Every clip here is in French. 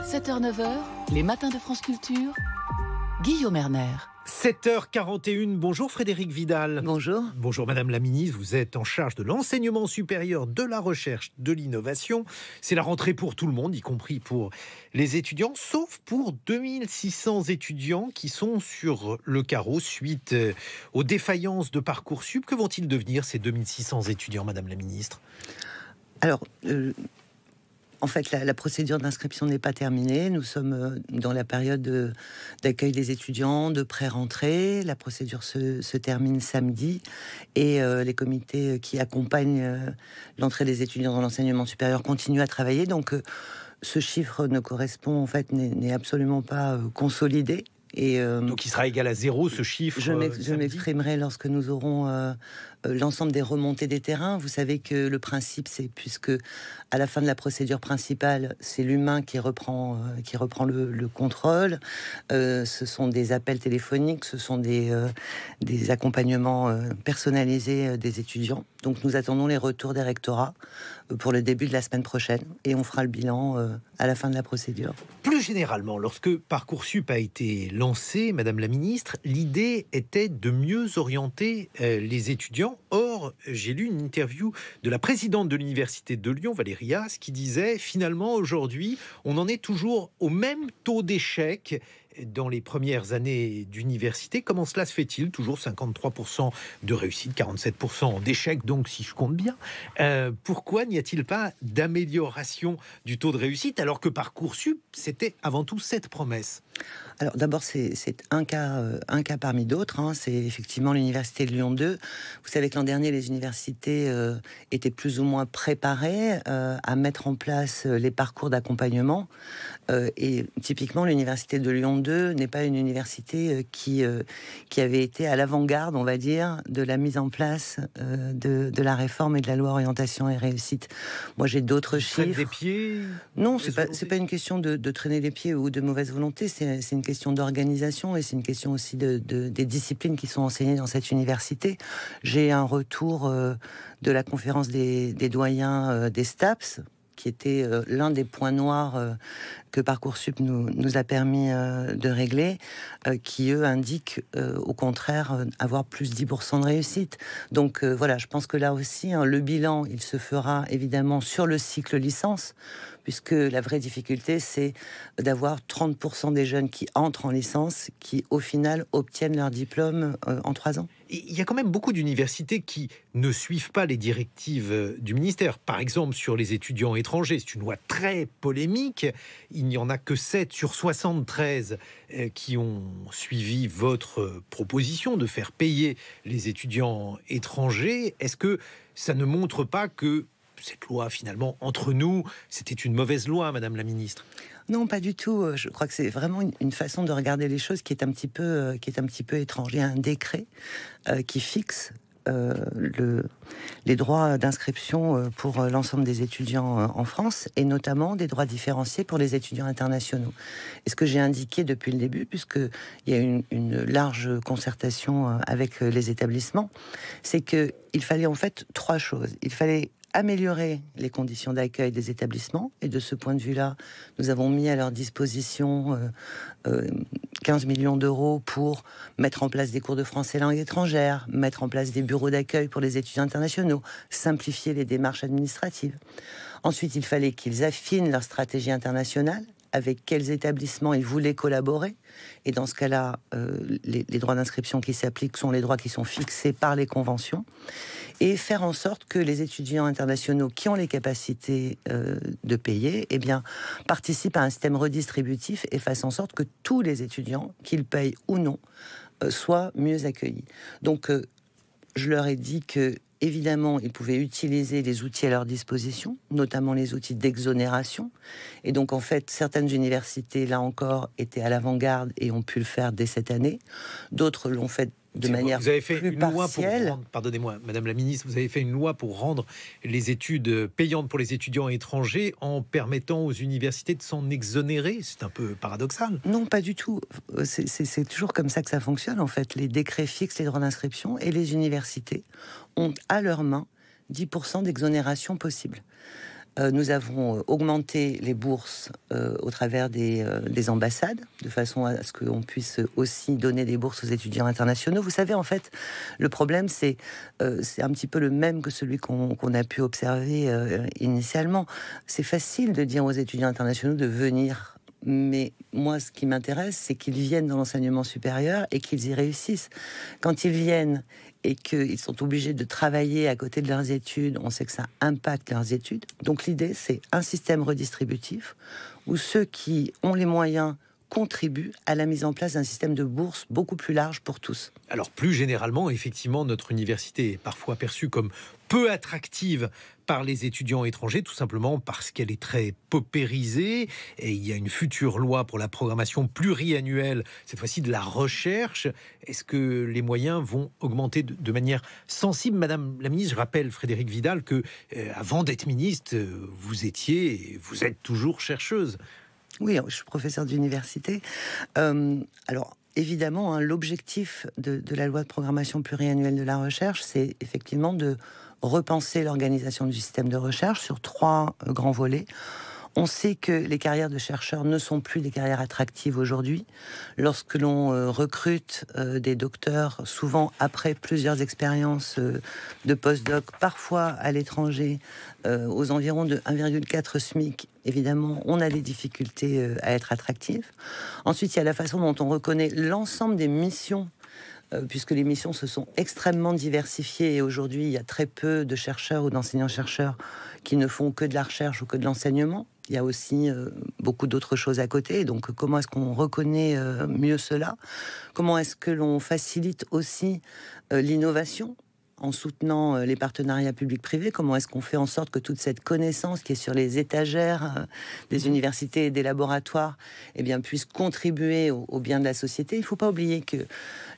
7h, 9h, les matins de France Culture, Guillaume Erner. 7h41, bonjour Frédérique Vidal. Bonjour. Bonjour Madame la Ministre, vous êtes en charge de l'enseignement supérieur, de la recherche, de l'innovation. C'est la rentrée pour tout le monde, y compris pour les étudiants, sauf pour 2600 étudiants qui sont sur le carreau suite aux défaillances de Parcoursup. Que vont-ils devenir ces 2600 étudiants, Madame la Ministre ? Alors, en fait, la procédure d'inscription n'est pas terminée. Nous sommes dans la période d'accueil des étudiants, de pré-rentrée. La procédure se termine samedi et les comités qui accompagnent l'entrée des étudiants dans l'enseignement supérieur continuent à travailler. Donc, ce chiffre ne correspond, en fait, n'est absolument pas consolidé. Donc il sera égal à 0, ce chiffre. Je m'exprimerai lorsque nous aurons l'ensemble des remontées des terrains. Vous savez que le principe, c'est, puisque à la fin de la procédure principale, c'est l'humain qui reprend le contrôle. Ce sont des appels téléphoniques, ce sont des accompagnements personnalisés des étudiants. Donc nous attendons les retours des rectorats pour le début de la semaine prochaine et on fera le bilan à la fin de la procédure. Plus généralement, lorsque Parcoursup a été lancé, Madame la Ministre, l'idée était de mieux orienter les étudiants. Or, j'ai lu une interview de la présidente de l'Université de Lyon, Valérie Haas, qui disait finalement aujourd'hui, on en est toujours au même taux d'échec dans les premières années d'université. Comment cela se fait-il ? Toujours 53% de réussite, 47% d'échec, donc si je compte bien. Pourquoi n'y a-t-il pas d'amélioration du taux de réussite alors que Parcoursup, c'était avant tout cette promesse ? Alors d'abord, c'est un cas parmi d'autres. C'est effectivement l'Université de Lyon 2. Vous savez que l'an dernier, les universités étaient plus ou moins préparées à mettre en place les parcours d'accompagnement. Et typiquement, l'Université de Lyon 2 n'est pas une université qui avait été à l'avant-garde, on va dire, de la mise en place de la réforme et de la loi orientation et réussite. Moi, j'ai d'autres chiffres. Traîner des pieds ? Non, c'est pas une question de traîner les pieds ou de mauvaise volonté. C'est une question d'organisation et c'est une question aussi des disciplines qui sont enseignées dans cette université. J'ai un retour de la conférence des doyens des STAPS, qui était l'un des points noirs que Parcoursup nous a permis de régler, qui, eux, indiquent au contraire avoir plus 10% de réussite. Donc voilà, je pense que là aussi, le bilan, il se fera évidemment sur le cycle licence, puisque la vraie difficulté, c'est d'avoir 30% des jeunes qui entrent en licence, qui au final obtiennent leur diplôme en 3 ans. Il y a quand même beaucoup d'universités qui ne suivent pas les directives du ministère. Par exemple, sur les étudiants étrangers, c'est une loi très polémique. Il n'y en a que 7 sur 73 qui ont suivi votre proposition de faire payer les étudiants étrangers. Est-ce que ça ne montre pas que cette loi, finalement, entre nous, c'était une mauvaise loi, Madame la Ministre ? Non, pas du tout. Je crois que c'est vraiment une façon de regarder les choses qui est un petit peu étrange. Il y a un décret qui fixe les droits d'inscription pour l'ensemble des étudiants en France, et notamment des droits différenciés pour les étudiants internationaux. Et ce que j'ai indiqué depuis le début, puisqu'il y a une large concertation avec les établissements, c'est qu'il fallait en fait 3 choses. Il fallait améliorer les conditions d'accueil des établissements, et de ce point de vue-là, nous avons mis à leur disposition 15 millions d'euros pour mettre en place des cours de français langue étrangère, mettre en place des bureaux d'accueil pour les étudiants internationaux, simplifier les démarches administratives. Ensuite, il fallait qu'ils affinent leur stratégie internationale, avec quels établissements ils voulaient collaborer. Et dans ce cas-là, les droits d'inscription qui s'appliquent sont les droits qui sont fixés par les conventions. Et faire en sorte que les étudiants internationaux qui ont les capacités de payer, eh bien, participent à un système redistributif et fassent en sorte que tous les étudiants, qu'ils payent ou non, soient mieux accueillis. Donc, je leur ai dit que évidemment, ils pouvaient utiliser les outils à leur disposition, notamment les outils d'exonération. Et donc, en fait, certaines universités, là encore, étaient à l'avant-garde et ont pu le faire dès cette année. D'autres l'ont fait de manière vous avez fait plus une partielle. loi pour rendre, pardonnez-moi, Madame la Ministre, vous avez fait une loi pour rendre les études payantes pour les étudiants étrangers en permettant aux universités de s'en exonérer. C'est un peu paradoxal. Non, pas du tout. C'est toujours comme ça que ça fonctionne, en fait. Les décrets fixent les droits d'inscription et les universités ont à leur main 10% d'exonération possible. Nous avons augmenté les bourses au travers des ambassades, de façon à ce qu'on puisse aussi donner des bourses aux étudiants internationaux. Vous savez, en fait, le problème, c'est un petit peu le même que celui qu'on a pu observer initialement. C'est facile de dire aux étudiants internationaux de venir. Mais moi, ce qui m'intéresse, c'est qu'ils viennent dans l'enseignement supérieur et qu'ils y réussissent. Quand ils viennent et qu'ils sont obligés de travailler à côté de leurs études, on sait que ça impacte leurs études. Donc l'idée, c'est un système redistributif où ceux qui ont les moyens contribuent à la mise en place d'un système de bourse beaucoup plus large pour tous. Alors plus généralement, effectivement, notre université est parfois perçue comme peu attractive par les étudiants étrangers, tout simplement parce qu'elle est très paupérisée. Et il y a une future loi pour la programmation pluriannuelle, cette fois-ci de la recherche. Est-ce que les moyens vont augmenter de manière sensible? Madame la ministre, je rappelle, Frédérique Vidal, que avant d'être ministre, vous étiez et vous êtes toujours chercheuse. Oui, je suis professeur d'université. Alors, évidemment, hein, l'objectif de la loi de programmation pluriannuelle de la recherche, c'est effectivement de repenser l'organisation du système de recherche sur 3 grands volets. On sait que les carrières de chercheurs ne sont plus des carrières attractives aujourd'hui. Lorsque l'on recrute des docteurs, souvent après plusieurs expériences de post-doc, parfois à l'étranger, aux environs de 1,4 SMIC, évidemment, on a des difficultés à être attractifs. Ensuite, il y a la façon dont on reconnaît l'ensemble des missions, puisque les missions se sont extrêmement diversifiées et aujourd'hui, il y a très peu de chercheurs ou d'enseignants-chercheurs qui ne font que de la recherche ou que de l'enseignement. Il y a aussi beaucoup d'autres choses à côté. Donc, comment est-ce qu'on reconnaît mieux cela? Comment est-ce que l'on facilite aussi l'innovation en soutenant les partenariats publics-privés? Comment est-ce qu'on fait en sorte que toute cette connaissance qui est sur les étagères des universités et des laboratoires puisse contribuer au bien de la société? Il ne faut pas oublier que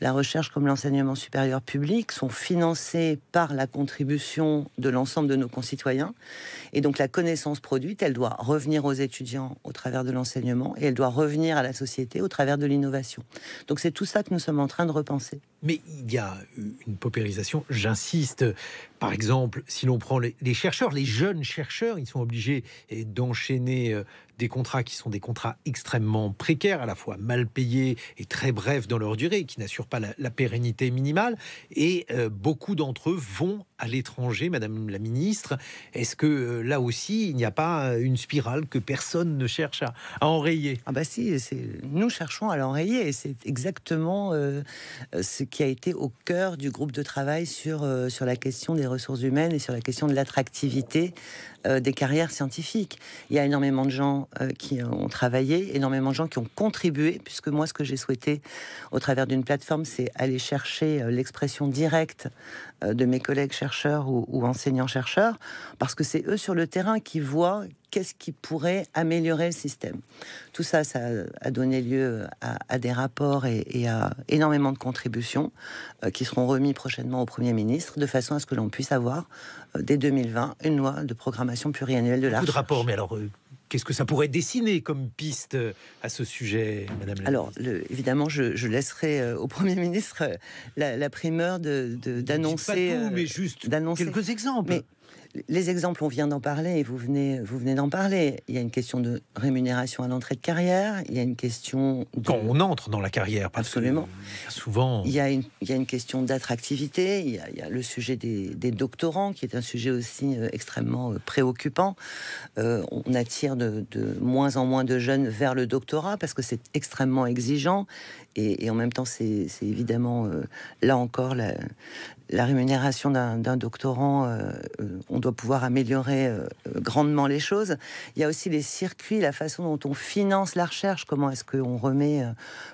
la recherche comme l'enseignement supérieur public sont financés par la contribution de l'ensemble de nos concitoyens. Et donc la connaissance produite, elle doit revenir aux étudiants au travers de l'enseignement et elle doit revenir à la société au travers de l'innovation. Donc c'est tout ça que nous sommes en train de repenser. Mais il y a une paupérisation, j'insiste. Par exemple, si l'on prend les chercheurs, les jeunes chercheurs, ils sont obligés d'enchaîner des contrats qui sont des contrats extrêmement précaires, à la fois mal payés et très brefs dans leur durée, qui n'assurent pas la pérennité minimale. Et beaucoup d'entre eux vont à l'étranger, Madame la Ministre. Est-ce que là aussi, il n'y a pas une spirale que personne ne cherche à enrayer? Ah bah si, nous cherchons à l'enrayer. Et c'est exactement ce qui a été au cœur du groupe de travail sur la question des ressources humaines et sur la question de l'attractivité des carrières scientifiques. Il y a énormément de gens qui ont travaillé, énormément de gens qui ont contribué, puisque moi, ce que j'ai souhaité au travers d'une plateforme, c'est aller chercher l'expression directe de mes collègues chercheurs ou enseignants-chercheurs, parce que c'est eux sur le terrain qui voient qu'est-ce qui pourrait améliorer le système. Tout ça, ça a donné lieu à des rapports et à énormément de contributions qui seront remis prochainement au Premier ministre, de façon à ce que l'on puisse avoir, dès 2020, une loi de programmation pluriannuelle de la recherche. Beaucoup de rapports, mais alors... Qu'est-ce que ça pourrait dessiner comme piste à ce sujet, Madame la ministre? Évidemment, je laisserai au Premier ministre la primeur d'annoncer... Pas tout, mais juste quelques exemples. Mais les exemples, on vient d'en parler et vous venez d'en parler. Il y a une question de rémunération à l'entrée de carrière, il y a une question... Quand on entre dans la carrière, parce absolument. Que souvent... Il y a une question d'attractivité, il y a le sujet des doctorants, qui est un sujet aussi extrêmement préoccupant. On attire de moins en moins de jeunes vers le doctorat, parce que c'est extrêmement exigeant, et en même temps, c'est évidemment, là encore, la rémunération d'un doctorant, on doit pouvoir améliorer grandement les choses. Il y a aussi les circuits, la façon dont on finance la recherche, comment est-ce qu'on remet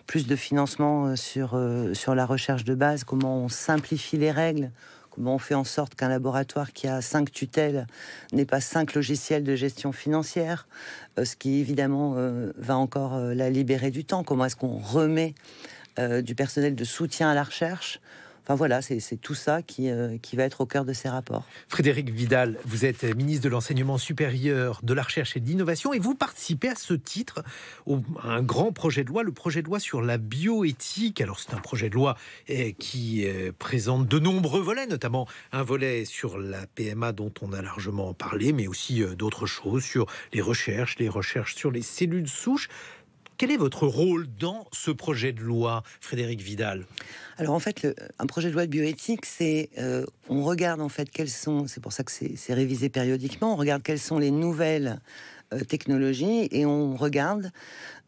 plus de financement sur la recherche de base, comment on simplifie les règles, comment on fait en sorte qu'un laboratoire qui a 5 tutelles n'ait pas 5 logiciels de gestion financière, ce qui évidemment va encore la libérer du temps. Comment est-ce qu'on remet du personnel de soutien à la recherche Enfin voilà, c'est tout ça qui va être au cœur de ces rapports. Frédérique Vidal, vous êtes ministre de l'Enseignement supérieur, de la Recherche et de l'Innovation, et vous participez à ce titre à un grand projet de loi, le projet de loi sur la bioéthique. Alors c'est un projet de loi qui présente de nombreux volets, notamment un volet sur la PMA dont on a largement parlé, mais aussi d'autres choses sur les recherches sur les cellules souches. Quel est votre rôle dans ce projet de loi, Frédérique Vidal ? Alors en fait, un projet de loi de bioéthique, c'est on regarde en fait c'est pour ça que c'est révisé périodiquement, on regarde quelles sont les nouvelles technologies et on regarde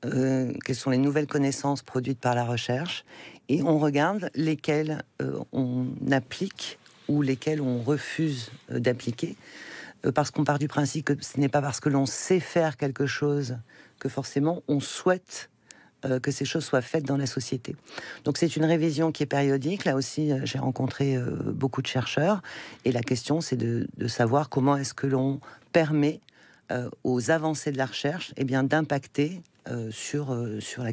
quelles sont les nouvelles connaissances produites par la recherche et on regarde lesquelles on applique ou lesquelles on refuse d'appliquer. Parce qu'on part du principe que ce n'est pas parce que l'on sait faire quelque chose que forcément on souhaite que ces choses soient faites dans la société. Donc c'est une révision qui est périodique. Là aussi, j'ai rencontré beaucoup de chercheurs et la question c'est de savoir comment est-ce que l'on permet aux avancées de la recherche d'impacter sur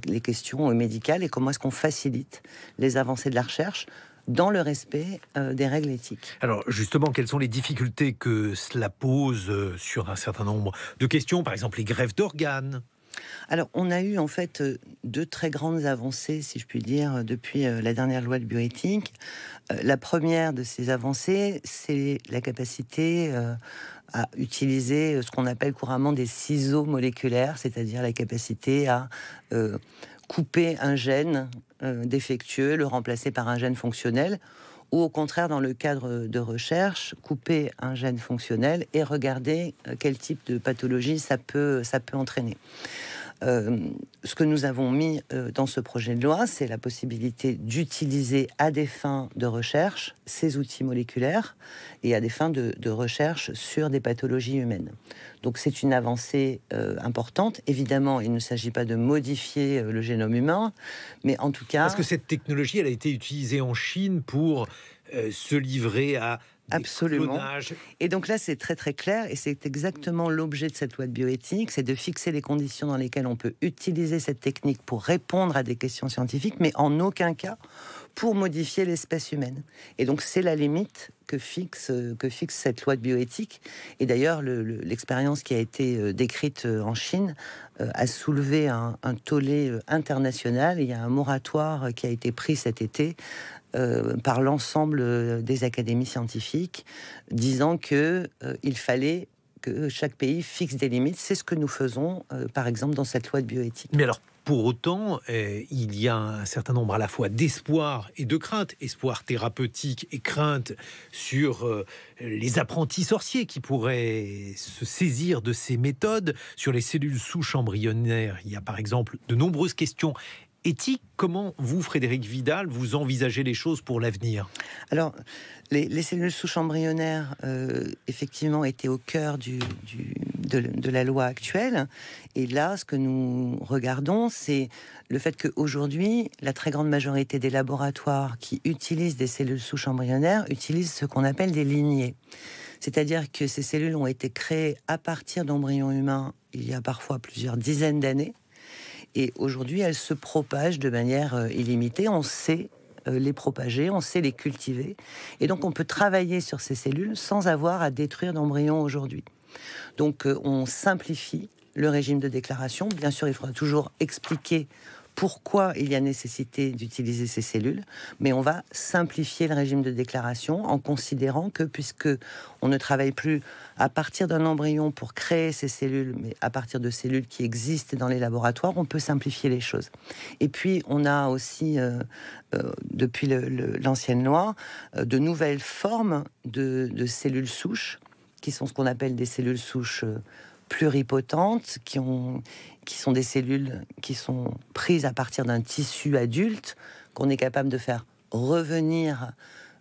les questions médicales et comment est-ce qu'on facilite les avancées de la recherche dans le respect des règles éthiques. Alors justement, quelles sont les difficultés que cela pose sur un certain nombre de questions, par exemple les greffes d'organes ? Alors, on a eu en fait deux très grandes avancées, si je puis dire, depuis la dernière loi de bioéthique. La première de ces avancées, c'est la capacité à utiliser ce qu'on appelle couramment des ciseaux moléculaires, c'est-à-dire la capacité à couper un gène défectueux, le remplacer par un gène fonctionnel, ou au contraire, dans le cadre de recherche, couper un gène fonctionnel et regarder quel type de pathologie ça peut entraîner. Ce que nous avons mis dans ce projet de loi, c'est la possibilité d'utiliser à des fins de recherche ces outils moléculaires et à des fins de recherche sur des pathologies humaines. Donc c'est une avancée importante. Évidemment, il ne s'agit pas de modifier le génome humain, mais en tout cas... Parce que cette technologie, elle a été utilisée en Chine pour se livrer à... Absolument. Clonage. Et donc là, c'est très très clair, et c'est exactement l'objet de cette loi de bioéthique, c'est de fixer les conditions dans lesquelles on peut utiliser cette technique pour répondre à des questions scientifiques, mais en aucun cas pour modifier l'espèce humaine. Et donc c'est la limite que fixe cette loi de bioéthique. Et d'ailleurs, l'expérience qui a été décrite en Chine a soulevé un tollé international. Il y a un moratoire qui a été pris cet été par l'ensemble des académies scientifiques, disant que il fallait que chaque pays fixe des limites. C'est ce que nous faisons, par exemple, dans cette loi de bioéthique. Mais alors, pour autant, il y a un certain nombre à la fois d'espoir et de crainte. Espoir thérapeutique et crainte sur les apprentis sorciers qui pourraient se saisir de ces méthodes. Sur les cellules souches embryonnaires, il y a par exemple de nombreuses questions éthique. Comment vous, Frédérique Vidal, vous envisagez les choses pour l'avenir ? Alors, les cellules souches embryonnaires, effectivement, étaient au cœur de la loi actuelle. Et là, ce que nous regardons, c'est le fait qu'aujourd'hui, la très grande majorité des laboratoires qui utilisent des cellules souches embryonnaires utilisent ce qu'on appelle des lignées. C'est-à-dire que ces cellules ont été créées à partir d'embryons humains il y a parfois plusieurs dizaines d'années. Et aujourd'hui, elles se propagent de manière illimitée. On sait les propager, on sait les cultiver. Et donc, on peut travailler sur ces cellules sans avoir à détruire d'embryons aujourd'hui. Donc, on simplifie le régime de déclaration. Bien sûr, il faudra toujours expliquer pourquoi il y a nécessité d'utiliser ces cellules, mais on va simplifier le régime de déclaration en considérant que, puisque on ne travaille plus à partir d'un embryon pour créer ces cellules, mais à partir de cellules qui existent dans les laboratoires, on peut simplifier les choses. Et puis, on a aussi, depuis l'ancienne loi, de nouvelles formes de cellules souches, qui sont ce qu'on appelle des cellules souches pluripotentes, qui sont des cellules qui sont prises à partir d'un tissu adulte, qu'on est capable de faire revenir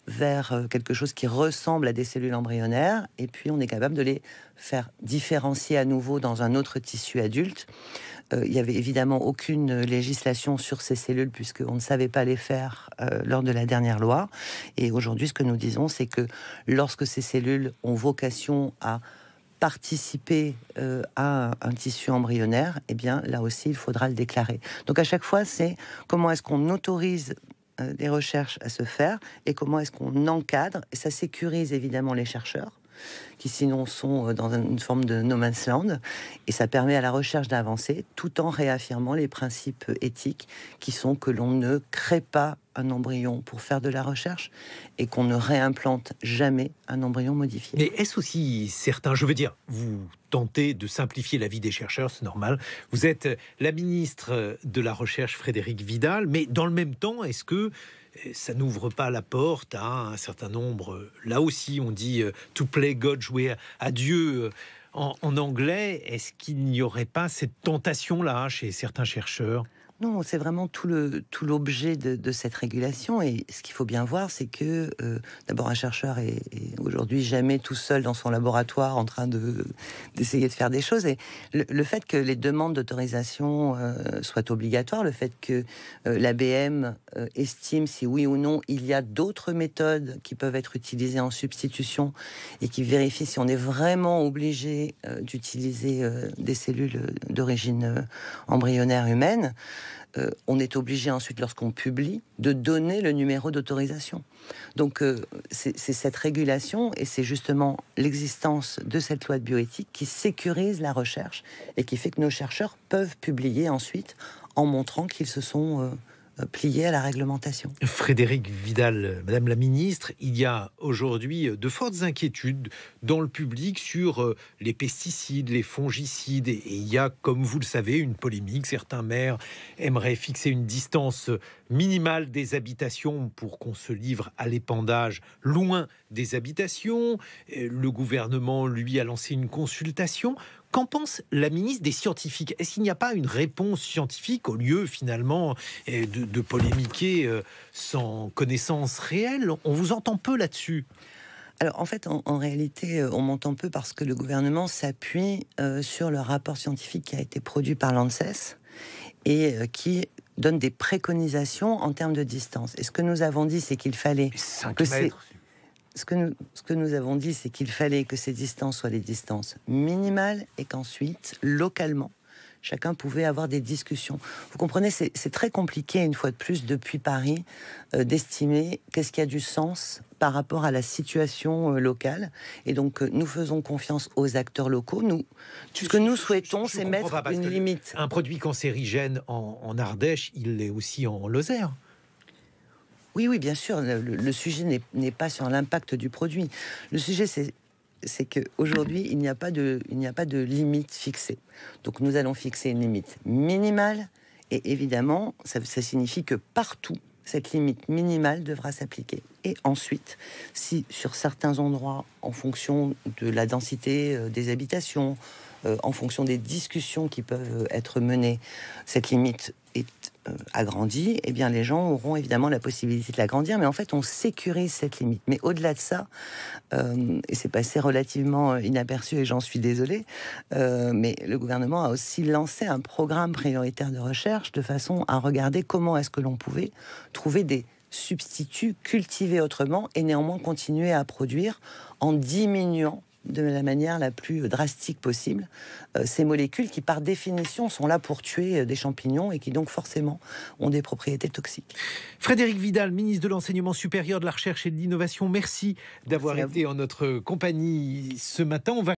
vers quelque chose qui ressemble à des cellules embryonnaires, et puis on est capable de les faire différencier à nouveau dans un autre tissu adulte. Il n'y avait évidemment aucune législation sur ces cellules, puisqu'on ne savait pas les faire lors de la dernière loi. Et aujourd'hui, ce que nous disons, c'est que lorsque ces cellules ont vocation à participer à un tissu embryonnaire, eh bien là aussi il faudra le déclarer. Donc à chaque fois, c'est comment est-ce qu'on autorise des recherches à se faire et comment est-ce qu'on encadre, et ça sécurise évidemment les chercheurs, qui sinon sont dans une forme de no man's land, et ça permet à la recherche d'avancer tout en réaffirmant les principes éthiques qui sont que l'on ne crée pas un embryon pour faire de la recherche et qu'on ne réimplante jamais un embryon modifié. Mais est-ce aussi certain, je veux dire, vous tentez de simplifier la vie des chercheurs, c'est normal, vous êtes la ministre de la Recherche Frédérique Vidal, mais dans le même temps, est-ce que ça n'ouvre pas la porte à un certain nombre, là aussi on dit to play God, jouer à Dieu en anglais, est-ce qu'il n'y aurait pas cette tentation-là chez certains chercheurs ? Non, c'est vraiment tout l'objet de cette régulation. Et ce qu'il faut bien voir, c'est que d'abord un chercheur est aujourd'hui jamais tout seul dans son laboratoire en train d'essayer de faire des choses. Et le fait que les demandes d'autorisation soient obligatoires, le fait que l'ABM estime si oui ou non il y a d'autres méthodes qui peuvent être utilisées en substitution et qui vérifient si on est vraiment obligé d'utiliser des cellules d'origine embryonnaire humaine, on est obligé ensuite, lorsqu'on publie, de donner le numéro d'autorisation. Donc c'est cette régulation et c'est justement l'existence de cette loi de bioéthique qui sécurise la recherche et qui fait que nos chercheurs peuvent publier ensuite en montrant qu'ils se sont pliés à la réglementation. Frédérique Vidal, Madame la Ministre, il y a aujourd'hui de fortes inquiétudes dans le public sur les pesticides, les fongicides, et il y a, comme vous le savez, une polémique. Certains maires aimeraient fixer une distance minimale des habitations pour qu'on se livre à l'épandage loin des habitations. Le gouvernement, lui, a lancé une consultation. Qu'en pense la ministre des scientifiques ? Est-ce qu'il n'y a pas une réponse scientifique au lieu finalement de polémiquer sans connaissance réelle ? On vous entend peu là-dessus. Alors en fait, en réalité, on m'entend peu parce que le gouvernement s'appuie sur le rapport scientifique qui a été produit par l'ANSES et qui donne des préconisations en termes de distance. Et ce que nous avons dit, c'est qu'il fallait... 5 que mètres. Ce que nous avons dit, c'est qu'il fallait que ces distances soient les distances minimales et qu'ensuite, localement, chacun pouvait avoir des discussions. Vous comprenez, c'est très compliqué, une fois de plus, depuis Paris, d'estimer qu'est-ce qui a du sens par rapport à la situation locale. Et donc, nous faisons confiance aux acteurs locaux. Ce que nous souhaitons, c'est mettre une limite. Un produit cancérigène en Ardèche, il l'est aussi en Lozère. Oui, bien sûr. Le sujet n'est pas sur l'impact du produit. Le sujet, c'est qu'aujourd'hui, il n'y a pas de limite fixée. Donc, nous allons fixer une limite minimale. Et évidemment, ça signifie que partout, cette limite minimale devra s'appliquer. Et ensuite, si sur certains endroits, en fonction de la densité des habitations, en fonction des discussions qui peuvent être menées, cette limite est agrandie, eh bien les gens auront évidemment la possibilité de l'agrandir, mais en fait on sécurise cette limite. Mais au-delà de ça, et c'est passé relativement inaperçu et j'en suis désolée, mais le gouvernement a aussi lancé un programme prioritaire de recherche de façon à regarder comment est-ce que l'on pouvait trouver des substituts cultivés autrement et néanmoins continuer à produire en diminuant de la manière la plus drastique possible ces molécules qui par définition sont là pour tuer des champignons et qui donc forcément ont des propriétés toxiques. Frédérique Vidal, ministre de l'Enseignement supérieur, de la Recherche et de l'Innovation, merci d'avoir été en notre compagnie ce matin. On va